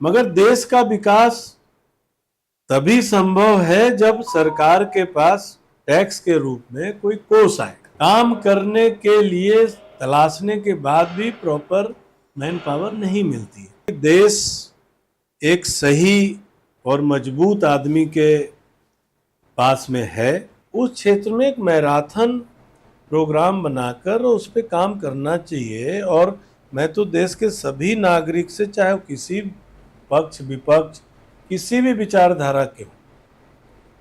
मगर देश का विकास तभी संभव है जब सरकार के पास टैक्स के रूप में कोई कोष आए। काम करने के लिए तलाशने के बाद भी प्रॉपर मैन पावर नहीं मिलती है। देश एक सही और मजबूत आदमी के पास में है, उस क्षेत्र में एक मैराथन प्रोग्राम बनाकर उस पर काम करना चाहिए। और मैं तो देश के सभी नागरिक से, चाहे वो किसी पक्ष विपक्ष किसी भी विचारधारा के हो,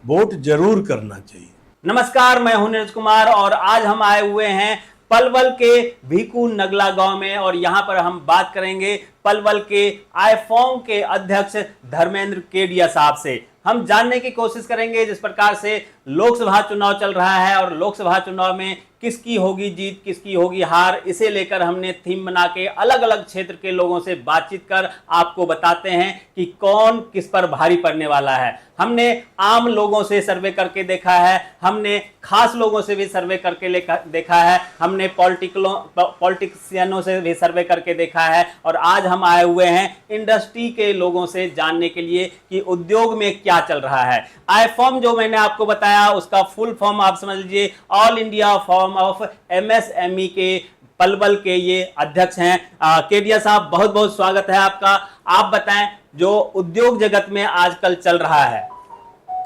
वोट जरूर करना चाहिए। नमस्कार, मैं हूं नीरज कुमार और आज हम आए हुए हैं पलवल के भीकू नगला गांव में और यहां पर हम बात करेंगे पलवल के आईफॉर्म के अध्यक्ष धर्मेंद्र केडिया साहब से। हम जानने की कोशिश करेंगे जिस प्रकार से लोकसभा चुनाव चल रहा है और लोकसभा चुनाव में किसकी होगी जीत किसकी होगी हार, इसे लेकर हमने थीम बना के अलग अलग क्षेत्र के लोगों से बातचीत कर आपको बताते हैं कि कौन किस पर भारी पड़ने वाला है। हमने आम लोगों से सर्वे करके देखा है, हमने खास लोगों से भी सर्वे करके देखा है, हमने पॉलिटिशियनों से भी सर्वे करके देखा है और आज हम आए हुए हैं इंडस्ट्री के लोगों से जानने के लिए कि उद्योग में क्या चल रहा है। आईफॉर्म जो मैंने आपको बताया उसका फुल फॉर्म आप समझ लीजिए, all India form of MSME के पलवल के ये अध्यक्ष हैं। केडिया साहब, बहुत बहुत स्वागत है आपका। आप बताएं, जो उद्योग जगत में आजकल चल रहा है,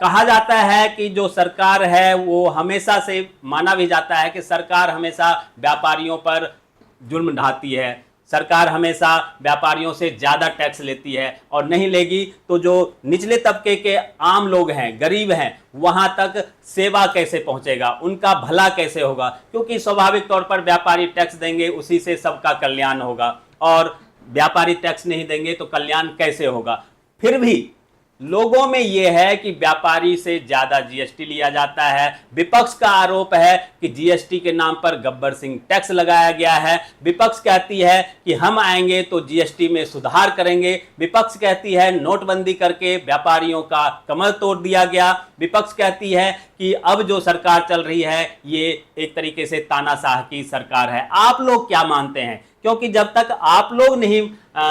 कहा जाता है कि जो सरकार है वो हमेशा से माना भी जाता है कि सरकार हमेशा व्यापारियों पर जुल्म ढाती है, सरकार हमेशा व्यापारियों से ज़्यादा टैक्स लेती है और नहीं लेगी तो जो निचले तबके के आम लोग हैं, गरीब हैं, वहां तक सेवा कैसे पहुंचेगा, उनका भला कैसे होगा, क्योंकि स्वाभाविक तौर पर व्यापारी टैक्स देंगे उसी से सबका कल्याण होगा और व्यापारी टैक्स नहीं देंगे तो कल्याण कैसे होगा। फिर भी लोगों में यह है कि व्यापारी से ज्यादा जीएसटी लिया जाता है। विपक्ष का आरोप है कि जीएसटी के नाम पर गब्बर सिंह टैक्स लगाया गया है। विपक्ष कहती है कि हम आएंगे तो जीएसटी में सुधार करेंगे। विपक्ष कहती है नोटबंदी करके व्यापारियों का कमर तोड़ दिया गया। विपक्ष कहती है कि अब जो सरकार चल रही है ये एक तरीके से तानाशाह की सरकार है। आप लोग क्या मानते हैं? क्योंकि जब तक आप लोग नहीं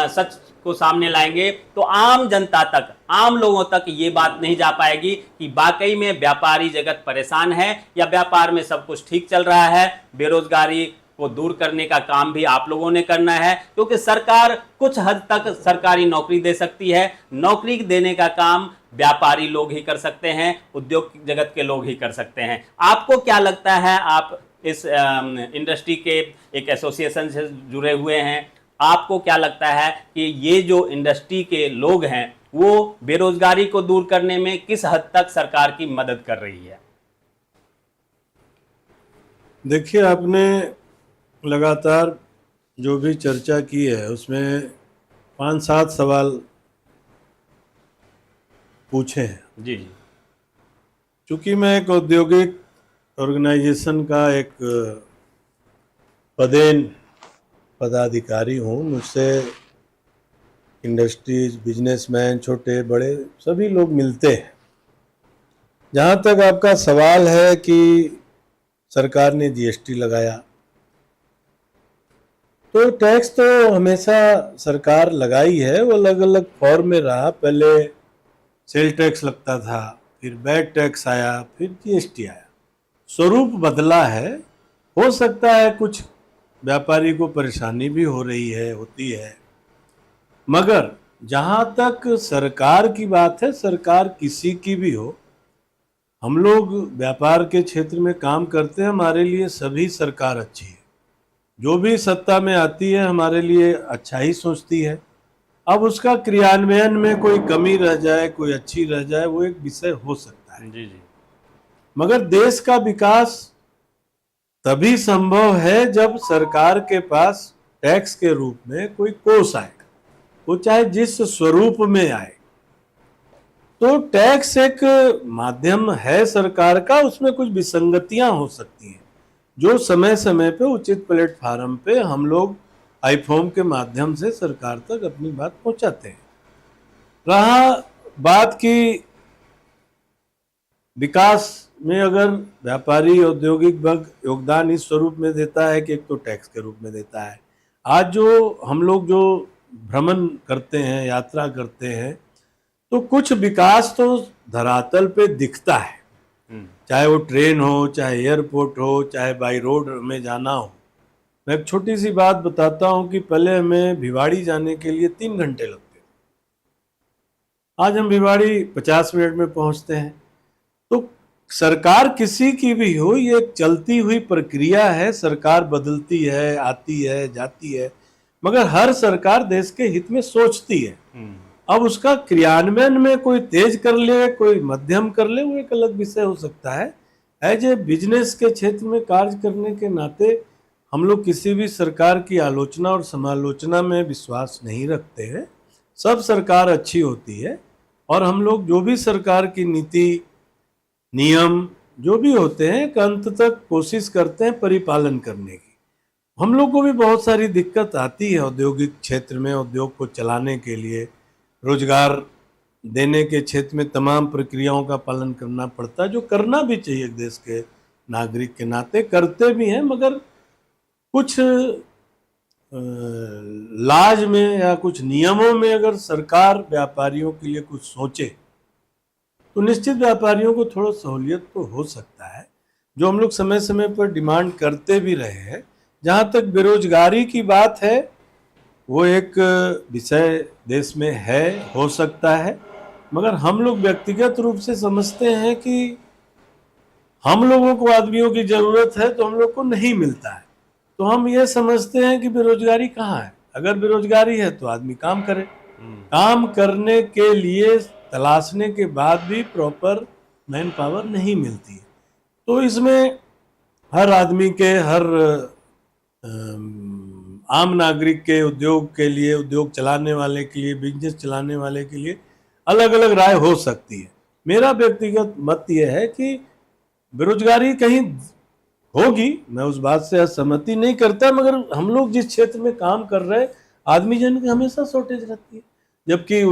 सच को सामने लाएंगे तो आम जनता तक, आम लोगों तक ये बात नहीं जा पाएगी कि वाकई में व्यापारी जगत परेशान है या व्यापार में सब कुछ ठीक चल रहा है। बेरोजगारी को दूर करने का काम भी आप लोगों ने करना है, क्योंकि सरकार कुछ हद तक सरकारी नौकरी दे सकती है, नौकरी देने का काम व्यापारी लोग ही कर सकते हैं, उद्योग जगत के लोग ही कर सकते हैं। आपको क्या लगता है? आप इस इंडस्ट्री के एक एसोसिएशन से जुड़े हुए हैं, आपको क्या लगता है कि ये जो इंडस्ट्री के लोग हैं वो बेरोजगारी को दूर करने में किस हद तक सरकार की मदद कर रही है? देखिए, आपने लगातार जो भी चर्चा की है उसमें 5-7 सवाल पूछे हैं। जी जी। चूंकि मैं एक औद्योगिक ऑर्गेनाइजेशन का एक पदाधिकारी हूँ, मुझसे इंडस्ट्रीज, बिजनेसमैन, छोटे बड़े सभी लोग मिलते हैं। जहाँ तक आपका सवाल है कि सरकार ने जीएसटी लगाया, तो टैक्स तो हमेशा सरकार लगाई है, वो अलग अलग फॉर्म में रहा। पहले सेल टैक्स लगता था, फिर वैट टैक्स आया, फिर जीएसटी आया, स्वरूप बदला है। हो सकता है कुछ व्यापारी को परेशानी भी हो रही है, होती है, मगर जहाँ तक सरकार की बात है, सरकार किसी की भी हो, हम लोग व्यापार के क्षेत्र में काम करते हैं, हमारे लिए सभी सरकार अच्छी है। जो भी सत्ता में आती है हमारे लिए अच्छा ही सोचती है। अब उसका क्रियान्वयन में कोई कमी रह जाए, कोई अच्छी रह जाए, वो एक विषय हो सकता है। जी जी। मगर देश का विकास तभी संभव है जब सरकार के पास टैक्स के रूप में कोई कोष आए, वो चाहे जिस स्वरूप में आए। तो टैक्स एक माध्यम है सरकार का, उसमें कुछ विसंगतियां हो सकती हैं जो समय समय पे उचित प्लेटफार्म पे हम लोग आईफॉर्म के माध्यम से सरकार तक अपनी बात पहुंचाते हैं। रहा बात की विकास में, अगर व्यापारी औद्योगिक वर्ग योगदान इस स्वरूप में देता है कि एक तो टैक्स के रूप में देता है। आज जो हम लोग जो भ्रमण करते हैं, यात्रा करते हैं, तो कुछ विकास तो धरातल पे दिखता है, चाहे वो ट्रेन हो, चाहे एयरपोर्ट हो, चाहे बाई रोड में जाना हो। मैं एक छोटी सी बात बताता हूँ कि पहले हमें भिवाड़ी जाने के लिए 3 घंटे लगते थे, आज हम भिवाड़ी 50 मिनट में पहुंचते हैं। तो सरकार किसी की भी हो, ये एक चलती हुई प्रक्रिया है, सरकार बदलती है, आती है, जाती है, मगर हर सरकार देश के हित में सोचती है। अब उसका क्रियान्वयन में कोई तेज कर ले, कोई मध्यम कर ले, वो एक अलग विषय हो सकता है। एज ए बिजनेस के क्षेत्र में कार्य करने के नाते हम लोग किसी भी सरकार की आलोचना और समालोचना में विश्वास नहीं रखते हैं। सब सरकार अच्छी होती है और हम लोग जो भी सरकार की नीति, नियम जो भी होते हैं, एक अंत तक कोशिश करते हैं परिपालन करने की। हम लोग को भी बहुत सारी दिक्कत आती है औद्योगिक क्षेत्र में, उद्योग को चलाने के लिए, रोजगार देने के क्षेत्र में तमाम प्रक्रियाओं का पालन करना पड़ता है, जो करना भी चाहिए देश के नागरिक के नाते, करते भी हैं। मगर कुछ लाज में या कुछ नियमों में अगर सरकार व्यापारियों के लिए कुछ सोचे तो निश्चित व्यापारियों को थोड़ा सहूलियत तो हो सकता है, जो हम लोग समय समय पर डिमांड करते भी रहे हैं। जहाँ तक बेरोजगारी की बात है, वो एक विषय देश में है, हो सकता है, मगर हम लोग व्यक्तिगत रूप से समझते हैं कि हम लोगों को आदमियों की जरूरत है तो हम लोग को नहीं मिलता है। तो हम ये समझते हैं कि बेरोजगारी कहाँ है। अगर बेरोजगारी है तो आदमी काम करे, काम करने के लिए तलाशने के बाद भी प्रॉपर मैन पावर नहीं मिलती है। तो इसमें हर आदमी के, हर आम नागरिक के, उद्योग के लिए, उद्योग चलाने वाले के लिए, बिजनेस चलाने वाले के लिए अलग अलग राय हो सकती है। मेरा व्यक्तिगत मत यह है कि बेरोजगारी कहीं होगी, मैं उस बात से असहमति नहीं करता, मगर हम लोग जिस क्षेत्र में काम कर रहे हैं, आदमी जन की हमेशा शॉर्टेज रहती है। जबकि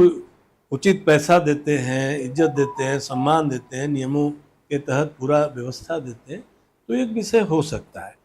उचित पैसा देते हैं, इज्जत देते हैं, सम्मान देते हैं, नियमों के तहत पूरा व्यवस्था देते हैं, तो एक विषय हो सकता है।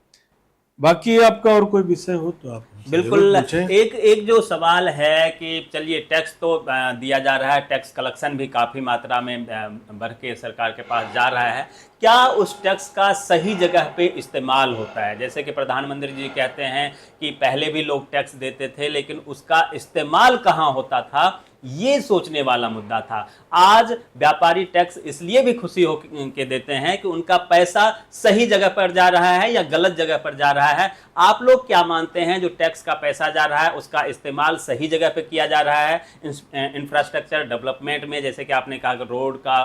बाकी आपका और कोई विषय हो तो आप बिल्कुल। एक जो सवाल है कि चलिए टैक्स तो दिया जा रहा है, टैक्स कलेक्शन भी काफ़ी मात्रा में बढ़ के सरकार के पास जा रहा है, क्या उस टैक्स का सही जगह पे इस्तेमाल होता है? जैसे कि प्रधानमंत्री जी कहते हैं कि पहले भी लोग टैक्स देते थे लेकिन उसका इस्तेमाल कहाँ होता था, ये सोचने वाला मुद्दा था। आज व्यापारी टैक्स इसलिए भी खुशी हो के देते हैं कि उनका पैसा सही जगह पर जा रहा है या गलत जगह पर जा रहा है। आप लोग क्या मानते हैं, जो टैक्स का पैसा जा रहा है उसका इस्तेमाल सही जगह पे किया जा रहा है इंफ्रास्ट्रक्चर डेवलपमेंट में? जैसे कि आपने कहा कि रोड का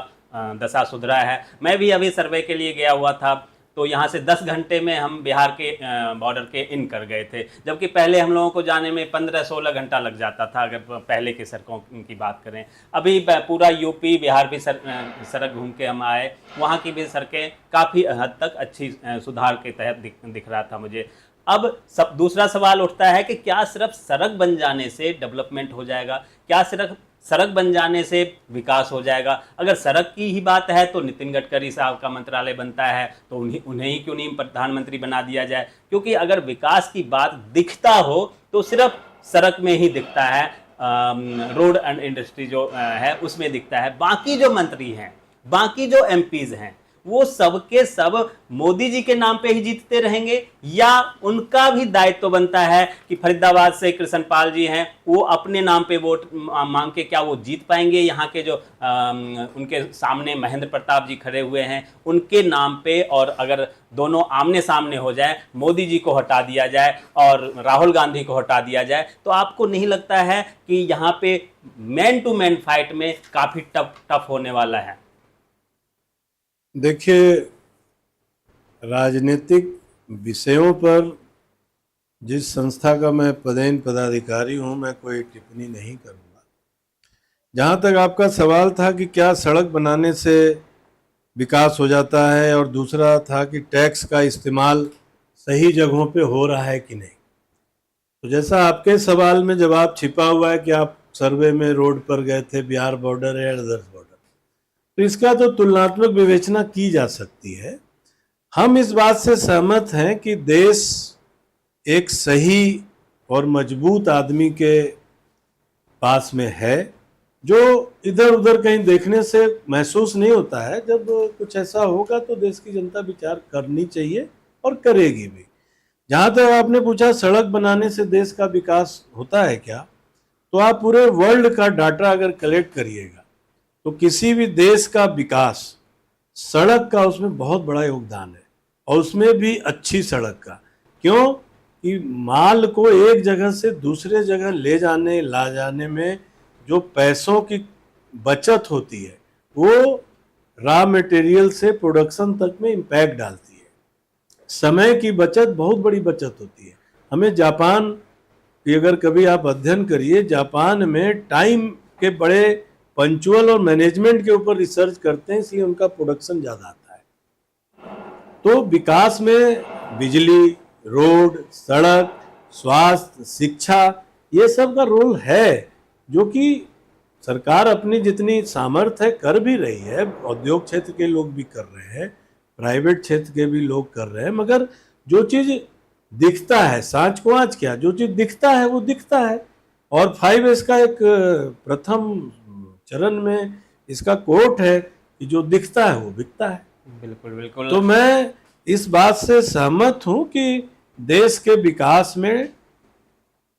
दशा सुधरा है। मैं भी अभी सर्वे के लिए गया हुआ था, तो यहाँ से 10 घंटे में हम बिहार के बॉर्डर के इन कर गए थे, जबकि पहले हम लोगों को जाने में 15-16 घंटा लग जाता था अगर पहले की सड़कों की बात करें। अभी पूरा यूपी बिहार भी सड़क घूम के हम आए, वहाँ की भी सड़कें काफ़ी हद तक अच्छी सुधार के तहत दिख रहा था मुझे। अब दूसरा सवाल उठता है कि क्या सिर्फ सड़क बन जाने से डेवलपमेंट हो जाएगा? क्या सिर्फ सड़क बन जाने से विकास हो जाएगा? अगर सड़क की ही बात है तो नितिन गडकरी साहब का मंत्रालय बनता है, तो उन्हें ही क्यों नहीं प्रधानमंत्री बना दिया जाए? क्योंकि अगर विकास की बात दिखता हो तो सिर्फ सड़क में ही दिखता है, रोड एंड इंडस्ट्री जो है उसमें दिखता है। बाकी जो मंत्री हैं, बाकी जो एमपीज हैं, वो सबके सब मोदी जी के नाम पे ही जीतते रहेंगे, या उनका भी दायित्व बनता है कि फरीदाबाद से कृष्ण पाल जी हैं, वो अपने नाम पे वोट मांग के क्या वो जीत पाएंगे? यहाँ के जो उनके सामने महेंद्र प्रताप जी खड़े हुए हैं उनके नाम पे, और अगर दोनों आमने सामने हो जाए, मोदी जी को हटा दिया जाए और राहुल गांधी को हटा दिया जाए, तो आपको नहीं लगता है कि यहाँ पे मैन टू मैन फाइट में काफ़ी टफ होने वाला है? देखिए, राजनीतिक विषयों पर जिस संस्था का मैं पदेन पदाधिकारी हूं, मैं कोई टिप्पणी नहीं करूंगा। जहां तक आपका सवाल था कि क्या सड़क बनाने से विकास हो जाता है, और दूसरा था कि टैक्स का इस्तेमाल सही जगहों पे हो रहा है कि नहीं, तो जैसा आपके सवाल में जवाब छिपा हुआ है कि आप सर्वे में रोड पर गए थे, बिहार बॉर्डर या अदर्स बॉर्डर, तो इसका तो तुलनात्मक विवेचना की जा सकती है। हम इस बात से सहमत हैं कि देश एक सही और मजबूत आदमी के पास में है, जो इधर उधर कहीं देखने से महसूस नहीं होता है। जब कुछ ऐसा होगा तो देश की जनता विचार करनी चाहिए और करेगी भी। जहां तक आपने पूछा सड़क बनाने से देश का विकास होता है क्या, तो आप पूरे वर्ल्ड का डाटा अगर कलेक्ट करिएगा तो किसी भी देश का विकास, सड़क का उसमें बहुत बड़ा योगदान है, और उसमें भी अच्छी सड़क का। क्यों कि माल को एक जगह से दूसरे जगह ले जाने ला जाने में जो पैसों की बचत होती है, वो रॉ मटेरियल से प्रोडक्शन तक में इम्पैक्ट डालती है। समय की बचत बहुत बड़ी बचत होती है। हमें जापान की अगर कभी आप अध्ययन करिए, जापान में टाइम के बड़े पंचुअल और मैनेजमेंट के ऊपर रिसर्च करते हैं, इसलिए उनका प्रोडक्शन ज़्यादा आता है। तो विकास में बिजली, रोड, सड़क, स्वास्थ्य, शिक्षा, ये सब का रोल है, जो कि सरकार अपनी जितनी सामर्थ्य है कर भी रही है। औद्योग क्षेत्र के लोग भी कर रहे हैं, प्राइवेट क्षेत्र के भी लोग कर रहे हैं, मगर जो चीज़ दिखता है, सांच को आँच क्या, जो चीज़ दिखता है वो दिखता है। और 5S का एक प्रथम चरण में इसका कोट है कि जो दिखता है वो बिकता है। बिल्कुल बिल्कुल। तो मैं इस बात से सहमत हूं कि देश के विकास में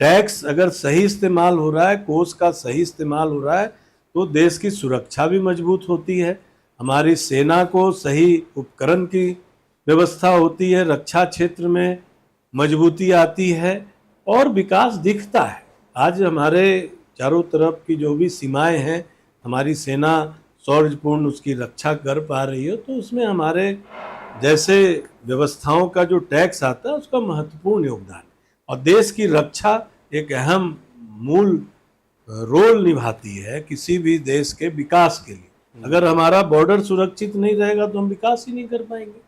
टैक्स अगर सही इस्तेमाल हो रहा है, कोष का सही इस्तेमाल हो रहा है, तो देश की सुरक्षा भी मजबूत होती है, हमारी सेना को सही उपकरण की व्यवस्था होती है, रक्षा क्षेत्र में मजबूती आती है और विकास दिखता है। आज हमारे चारों तरफ की जो भी सीमाएं हैं, हमारी सेना शौर्यपूर्ण उसकी रक्षा कर पा रही है, तो उसमें हमारे जैसे व्यवस्थाओं का जो टैक्स आता है उसका महत्वपूर्ण योगदान है। और देश की रक्षा एक अहम मूल रोल निभाती है किसी भी देश के विकास के लिए। अगर हमारा बॉर्डर सुरक्षित नहीं रहेगा तो हम विकास ही नहीं कर पाएंगे।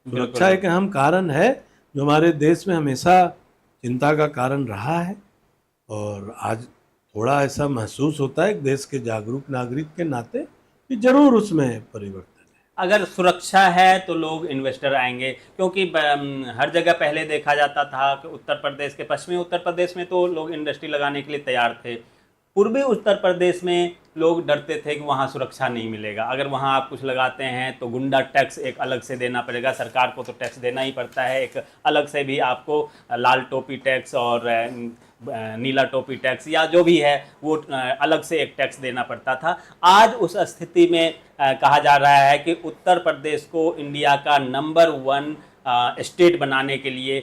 सुरक्षा एक अहम कारण है जो हमारे देश में हमेशा चिंता का कारण रहा है, और आज थोड़ा ऐसा महसूस होता है देश के जागरूक नागरिक के नाते कि जरूर उसमें परिवर्तन। अगर सुरक्षा है तो लोग इन्वेस्टर आएंगे, क्योंकि हर जगह पहले देखा जाता था कि उत्तर प्रदेश के, पश्चिमी उत्तर प्रदेश में तो लोग इंडस्ट्री लगाने के लिए तैयार थे। पूर्वी उत्तर प्रदेश में लोग डरते थे कि वहाँ सुरक्षा नहीं मिलेगा, अगर वहाँ आप कुछ लगाते हैं तो गुंडा टैक्स एक अलग से देना पड़ेगा, सरकार को तो टैक्स देना ही पड़ता है, एक अलग से भी आपको लाल टोपी टैक्स और नीला टोपी टैक्स या जो भी है वो अलग से एक टैक्स देना पड़ता था। आज उस स्थिति में कहा जा रहा है कि उत्तर प्रदेश को इंडिया का नंबर 1 स्टेट बनाने के लिए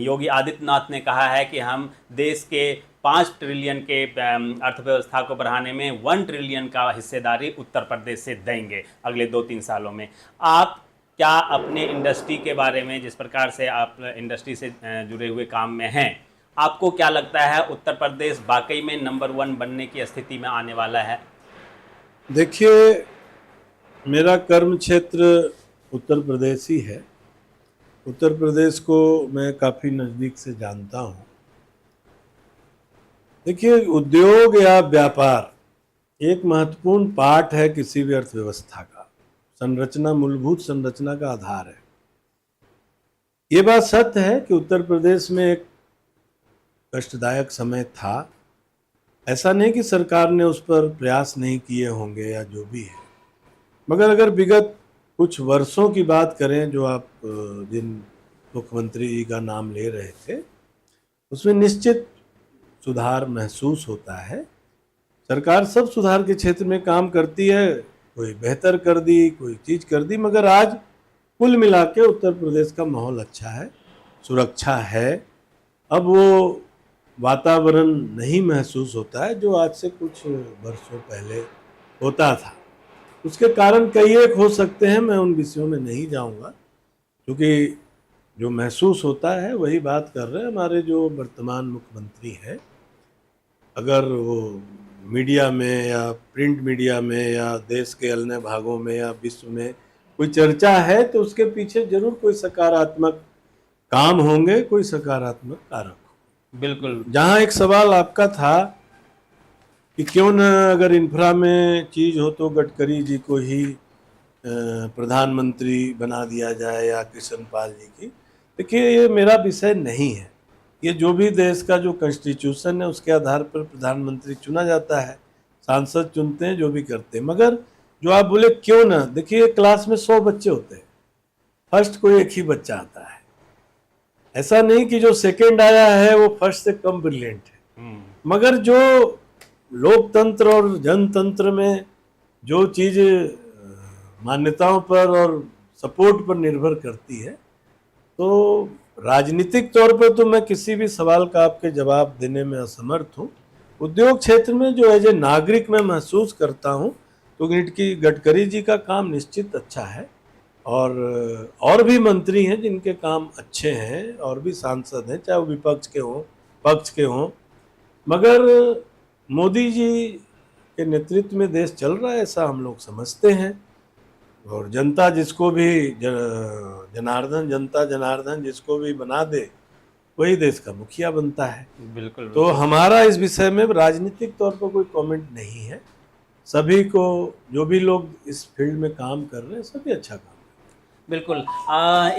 योगी आदित्यनाथ ने कहा है कि हम देश के 5 ट्रिलियन के अर्थव्यवस्था को बढ़ाने में 1 ट्रिलियन का हिस्सेदारी उत्तर प्रदेश से देंगे अगले 2-3 सालों में। आप क्या अपने इंडस्ट्री के बारे में, जिस प्रकार से आप इंडस्ट्री से जुड़े हुए काम में हैं, आपको क्या लगता है उत्तर प्रदेश वाकई में नंबर 1 बनने की स्थिति में आने वाला है? देखिए, मेरा कर्म क्षेत्र उत्तर प्रदेश ही है। उत्तर प्रदेश को मैं काफ़ी नज़दीक से जानता हूँ। देखिए, उद्योग या व्यापार एक महत्वपूर्ण पार्ट है किसी भी अर्थव्यवस्था का। संरचना, मूलभूत संरचना का आधार है। ये बात सत्य है कि उत्तर प्रदेश में एक कष्टदायक समय था। ऐसा नहीं कि सरकार ने उस पर प्रयास नहीं किए होंगे या जो भी है, मगर अगर विगत कुछ वर्षों की बात करें, जो आप जिन मुख्यमंत्री जी का नाम ले रहे थे, उसमें निश्चित सुधार महसूस होता है। सरकार सब सुधार के क्षेत्र में काम करती है, कोई बेहतर कर दी, कोई चीज़ कर दी, मगर आज कुल मिला के उत्तर प्रदेश का माहौल अच्छा है, सुरक्षा है। अब वो वातावरण नहीं महसूस होता है जो आज से कुछ वर्षों पहले होता था। उसके कारण कई एक हो सकते हैं, मैं उन विषयों में नहीं जाऊंगा, क्योंकि जो महसूस होता है वही बात कर रहे हैं। हमारे जो वर्तमान मुख्यमंत्री हैं, अगर वो मीडिया में या प्रिंट मीडिया में या देश के अन्य भागों में या विश्व में कोई चर्चा है, तो उसके पीछे जरूर कोई सकारात्मक काम होंगे, कोई सकारात्मक कारक। बिल्कुल। जहाँ एक सवाल आपका था कि क्यों न अगर इंफ्रा में चीज़ हो तो गडकरी जी को ही प्रधानमंत्री बना दिया जाए या कृष्ण पाल जी की। देखिए, ये मेरा विषय नहीं है। ये जो भी देश का जो कॉन्स्टिट्यूशन है उसके आधार पर प्रधानमंत्री चुना जाता है, सांसद चुनते हैं, जो भी करते हैं। मगर जो आप बोले क्यों ना, देखिए क्लास में 100 बच्चे होते हैं, फर्स्ट कोई एक ही बच्चा आता है। ऐसा नहीं कि जो सेकंड आया है वो फर्स्ट से कम ब्रिलियंट है। मगर जो लोकतंत्र और जनतंत्र में जो चीज मान्यताओं पर और सपोर्ट पर निर्भर करती है, तो राजनीतिक तौर पर तो मैं किसी भी सवाल का आपके जवाब देने में असमर्थ हूँ। उद्योग क्षेत्र में जो एज ए नागरिक मैं महसूस करता हूँ, तो गडकरी जी का काम निश्चित अच्छा है, और भी मंत्री हैं जिनके काम अच्छे हैं, और भी सांसद हैं, चाहे वो विपक्ष के हों पक्ष के हों। मगर मोदी जी के नेतृत्व में देश चल रहा है, ऐसा हम लोग समझते हैं। और जनता जिसको भी जनता जनार्दन जिसको भी बना दे, वही देश का मुखिया बनता है। बिल्कुल। तो हमारा इस विषय में राजनीतिक तौर पर कोई कमेंट नहीं है। सभी को, जो भी लोग इस फील्ड में काम कर रहे हैं, सभी अच्छा काम। बिल्कुल।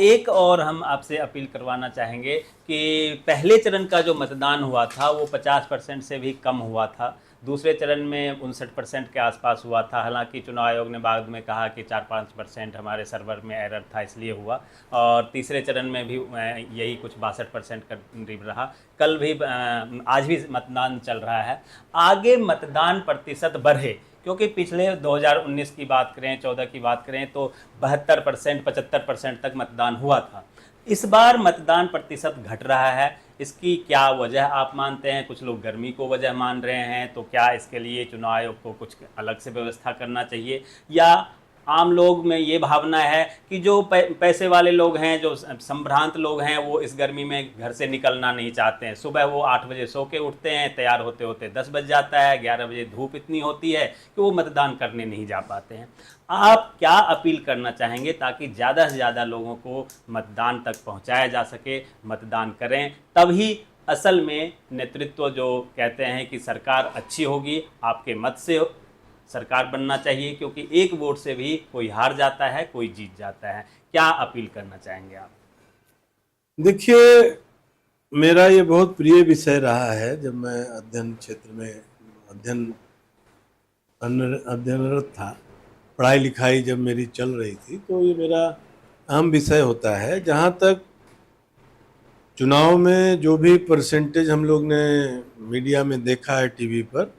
एक और हम आपसे अपील करवाना चाहेंगे कि पहले चरण का जो मतदान हुआ था वो 50% से भी कम हुआ था। दूसरे चरण में 59% के आसपास हुआ था। हालांकि चुनाव आयोग ने बाद में कहा कि 4-5% हमारे सर्वर में एरर था, इसलिए हुआ। और तीसरे चरण में भी यही कुछ 62% का करीब रहा। कल भी आज भी मतदान चल रहा है। आगे मतदान प्रतिशत बढ़े, क्योंकि पिछले 2019 की बात करें, 14 की बात करें तो 72%, 75% तक मतदान हुआ था। इस बार मतदान प्रतिशत घट रहा है। इसकी क्या वजह आप मानते हैं? कुछ लोग गर्मी को वजह मान रहे हैं, तो क्या इसके लिए चुनाव आयोग को कुछ अलग से व्यवस्था करना चाहिए, या आम लोग में ये भावना है कि जो पैसे वाले लोग हैं, जो संभ्रांत लोग हैं, वो इस गर्मी में घर से निकलना नहीं चाहते हैं। सुबह वो 8 बजे सो के उठते हैं, तैयार होते होते 10 बज जाता है, 11 बजे धूप इतनी होती है कि वो मतदान करने नहीं जा पाते हैं। आप क्या अपील करना चाहेंगे ताकि ज़्यादा से ज़्यादा लोगों को मतदान तक पहुँचाया जा सके, मतदान करें, तभी असल में नेतृत्व जो कहते हैं कि सरकार अच्छी होगी, आपके मत से सरकार बनना चाहिए, क्योंकि एक वोट से भी कोई हार जाता है, कोई जीत जाता है। क्या अपील करना चाहेंगे आप? देखिए, मेरा ये बहुत प्रिय विषय रहा है। जब मैं अध्ययन क्षेत्र में अध्ययनरत था, पढ़ाई लिखाई जब मेरी चल रही थी, तो ये मेरा अहम विषय होता है। जहाँ तक चुनाव में जो भी परसेंटेज हम लोग ने मीडिया में देखा है, टीवी पर,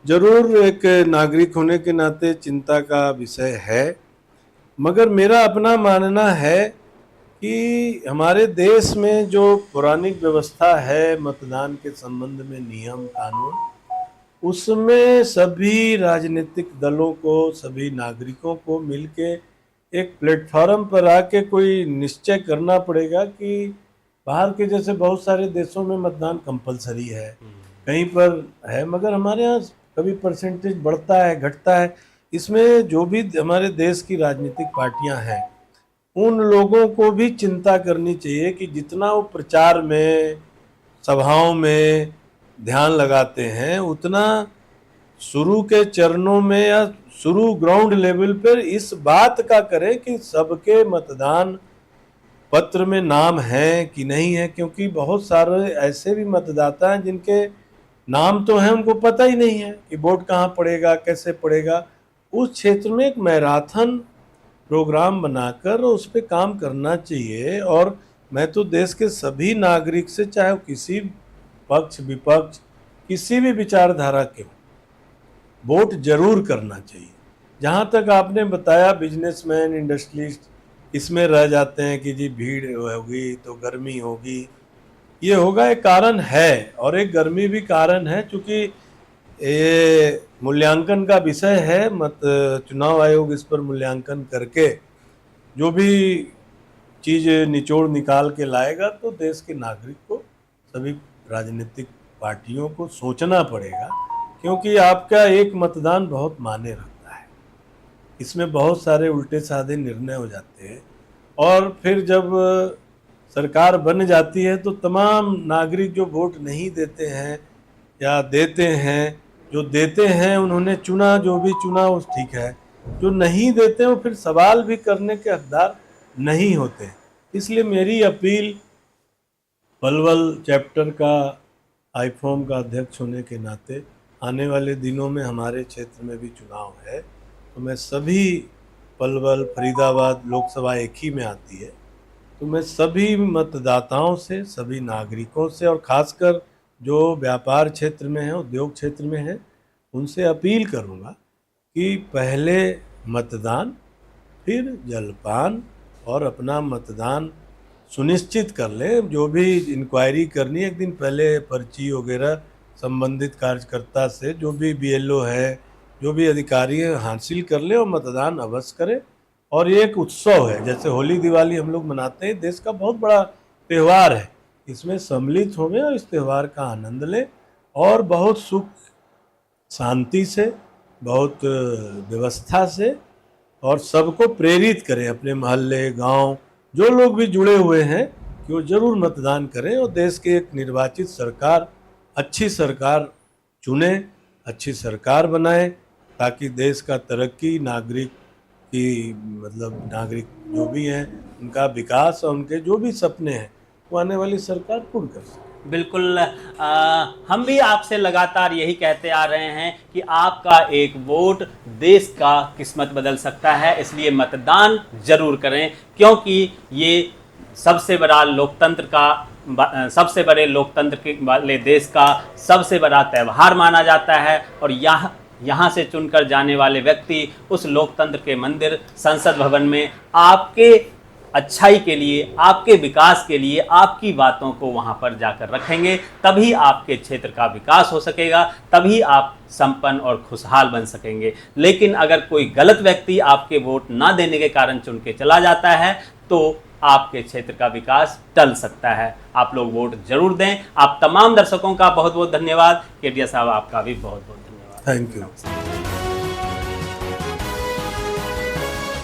जरूर एक नागरिक होने के नाते चिंता का विषय है। मगर मेरा अपना मानना है कि हमारे देश में जो पौराणिक व्यवस्था है मतदान के संबंध में, नियम कानून, उसमें सभी राजनीतिक दलों को, सभी नागरिकों को मिलके एक प्लेटफॉर्म पर आके कोई निश्चय करना पड़ेगा कि बाहर के जैसे बहुत सारे देशों में मतदान कंपलसरी है, कहीं पर है, मगर हमारे यहाँ कभी परसेंटेज बढ़ता है, घटता है। इसमें जो भी हमारे देश की राजनीतिक पार्टियां हैं, उन लोगों को भी चिंता करनी चाहिए कि जितना वो प्रचार में, सभाओं में ध्यान लगाते हैं, उतना शुरू के चरणों में या शुरू ग्राउंड लेवल पर इस बात का करें कि सबके मतदान पत्र में नाम है कि नहीं है। क्योंकि बहुत सारे ऐसे भी मतदाता हैं जिनके नाम तो है, उनको पता ही नहीं है कि वोट कहाँ पड़ेगा, कैसे पड़ेगा। उस क्षेत्र में एक मैराथन प्रोग्राम बनाकर उस पर काम करना चाहिए। और मैं तो देश के सभी नागरिक से, चाहे वो किसी पक्ष विपक्ष, किसी भी विचारधारा के हो, वोट जरूर करना चाहिए। जहाँ तक आपने बताया बिजनेसमैन, इंडस्ट्रियलिस्ट इसमें रह जाते हैं कि जी भीड़ होगी तो गर्मी होगी, ये होगा, एक कारण है, और एक गर्मी भी कारण है। चूँकि ये मूल्यांकन का विषय है, चुनाव आयोग इस पर मूल्यांकन करके जो भी चीज़ निचोड़ निकाल के लाएगा, तो देश के नागरिक को, सभी राजनीतिक पार्टियों को सोचना पड़ेगा। क्योंकि आपका एक मतदान बहुत मायने रखता है, इसमें बहुत सारे उल्टे साधे निर्णय हो जाते हैं। और फिर जब सरकार बन जाती है तो तमाम नागरिक जो वोट नहीं देते हैं या देते हैं, जो देते हैं उन्होंने चुना, जो भी चुना वो ठीक है, जो नहीं देते वो फिर सवाल भी करने के हकदार नहीं होते। इसलिए मेरी अपील पलवल चैप्टर का आईफॉर्म का अध्यक्ष होने के नाते आने वाले दिनों में हमारे क्षेत्र में भी चुनाव है, तो मैं सभी पलवल फरीदाबाद लोकसभा एक ही में आती है, तो मैं सभी मतदाताओं से, सभी नागरिकों से और खासकर जो व्यापार क्षेत्र में है, उद्योग क्षेत्र में है, उनसे अपील करूंगा कि पहले मतदान, फिर जलपान और अपना मतदान सुनिश्चित कर लें। जो भी इंक्वायरी करनी है, एक दिन पहले पर्ची वगैरह संबंधित कार्यकर्ता से, जो भी बीएलओ है, जो भी अधिकारी है, हासिल कर ले और मतदान अवश्य करें। और ये एक उत्सव है, जैसे होली दिवाली हम लोग मनाते हैं, देश का बहुत बड़ा त्यौहार है, इसमें सम्मिलित होंगे और इस त्यौहार का आनंद लें और बहुत सुख शांति से, बहुत व्यवस्था से, और सबको प्रेरित करें, अपने मोहल्ले गांव जो लोग भी जुड़े हुए हैं कि वो जरूर मतदान करें और देश की एक निर्वाचित सरकार, अच्छी सरकार चुने, अच्छी सरकार बनाए, ताकि देश का तरक्की, नागरिक की मतलब नागरिक जो भी हैं उनका विकास और उनके जो भी सपने हैं वो आने वाली सरकार पूर्ण कर सके। बिल्कुल। हम भी आपसे लगातार यही कहते आ रहे हैं कि आपका एक वोट देश का किस्मत बदल सकता है, इसलिए मतदान जरूर करें, क्योंकि ये सबसे बड़ा लोकतंत्र का, सबसे बड़े लोकतंत्र के वाले देश का सबसे बड़ा त्यौहार माना जाता है। और यहाँ से चुनकर जाने वाले व्यक्ति उस लोकतंत्र के मंदिर संसद भवन में आपके अच्छाई के लिए, आपके विकास के लिए, आपकी बातों को वहाँ पर जाकर रखेंगे, तभी आपके क्षेत्र का विकास हो सकेगा, तभी आप संपन्न और खुशहाल बन सकेंगे। लेकिन अगर कोई गलत व्यक्ति आपके वोट ना देने के कारण चुन के चला जाता है तो आपके क्षेत्र का विकास टल सकता है। आप लोग वोट जरूर दें। आप तमाम दर्शकों का बहुत बहुत धन्यवाद। केडिया साहब, आपका भी बहुत बहुत धन्यवाद। Thank you.